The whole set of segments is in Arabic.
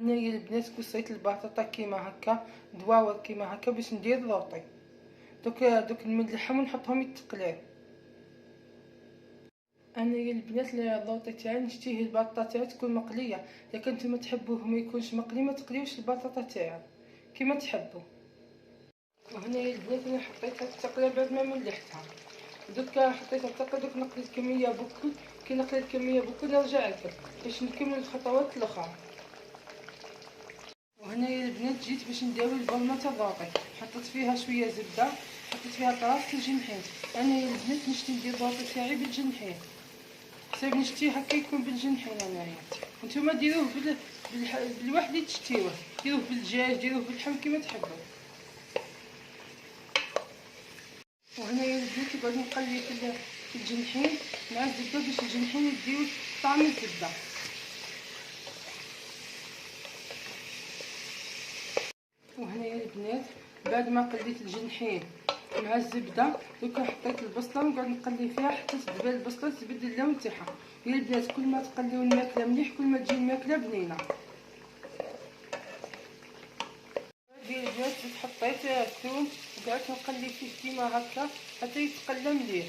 وهنايا البنات كسيت البطاطا كيما هكا دواور كيما هكا باش ندير لوطي. دوك نملحهم ونحطهم يتقلاو. انايا البنات اللوطي تاعي نشتيه البطاطا تاعي تكون مقليه، اذا كنتو ما تحبوه ما يكونش مقلي ما تقليوش البطاطا تاعي كيما تحبوا. وهنايا البنات انا حطيتها تقلى بعد ما ملحتها. دوكا حطيتها تقلى، دوك نقلت كميه بكل. كي نقلت كميه بكل نرجع لكم باش نكمل الخطوات الاخرى. وهنايا البنات جيت باش نداوي البولمه تاع اللوطي، حطيت فيها شويه زبده، حطيت فيها طراس الجنحين. انايا البنات نشتي ندير اللوطي تاعي بالجنحين، حساب نشتي هكا يكون بالجنحين. انايا نتوما ديروه بالواحد اللي تشتيوه، ديروه بالدجاج ديروه باللحم كيما تحبوا. وهنايا البنات نقعد نقلي في الجنحين مع الزبده باش الجنحين يديو طعم الزبده. وهنايا البنات بعد ما قليت الجنحين مع الزبده دوكا حطيت البصله ونقعد نقلي فيها حتى تدبل البصله تبدل اللون تاعها. يا البنات كل ما تقليو الماكله مليح كل ما تجي الماكله بنينه. ديال البنات زدت حطيت الثوم وقعدت نقلي فيه كيما هكا حتى يتقلى مليح.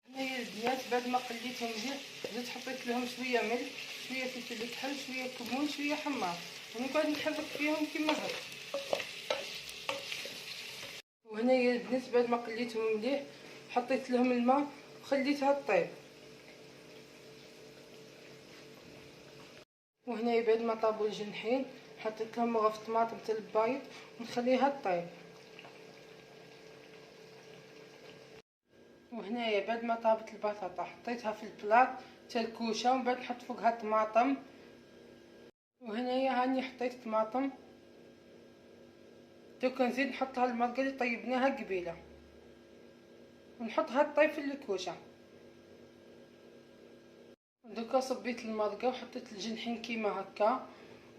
هنايا البنات بعد ما قليتهم مليح زدت حطيت لهم شويه ملح شويه فلفل كحل شويه كمون شويه حمار ونقعد نحرك فيهم كيما هكا. وهنايا البنات بعد ما قليتهم مليح حطيت لهم الماء وخليتها طيب. وهنايا بعد ما طابوا الجنحين حطيت لهم مغرف طماطم تاع البايض ونخليها طيب. وهنايا بعد ما طابت البطاطا حطيتها في البلاط تاع الكوشه ومن بعد نحط فوقها طماطم. وهنايا هاني حطيت طماطم، دوكا نزيد نحطها المرقه اللي طيبناها قبيله ونحطها طيب في الكوشه. دوكا صبيت المرقه وحطيت الجنحين كيما هكا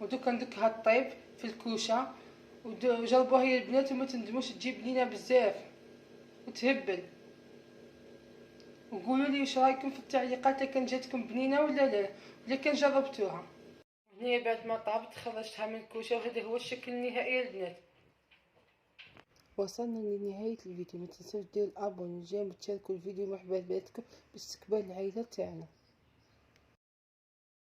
ودوكا ندكها طيب في الكوشه. وجربوها يا البنات وما تندموش تجي بنينه بزاف وتهبل. وقولوا لي واش رايكم في التعليقات اذا كان جاتكم بنينه ولا كان جربتوها. هنا بعد ما طابت خرجتها من الكوشه وهذا هو الشكل النهائي البنات. وصلنا لنهايه الفيديو، ما تنسوش ديروا الابوني والجيم وتشاركوا الفيديو مع حبايباتكم باش تكبر العائله تاعنا.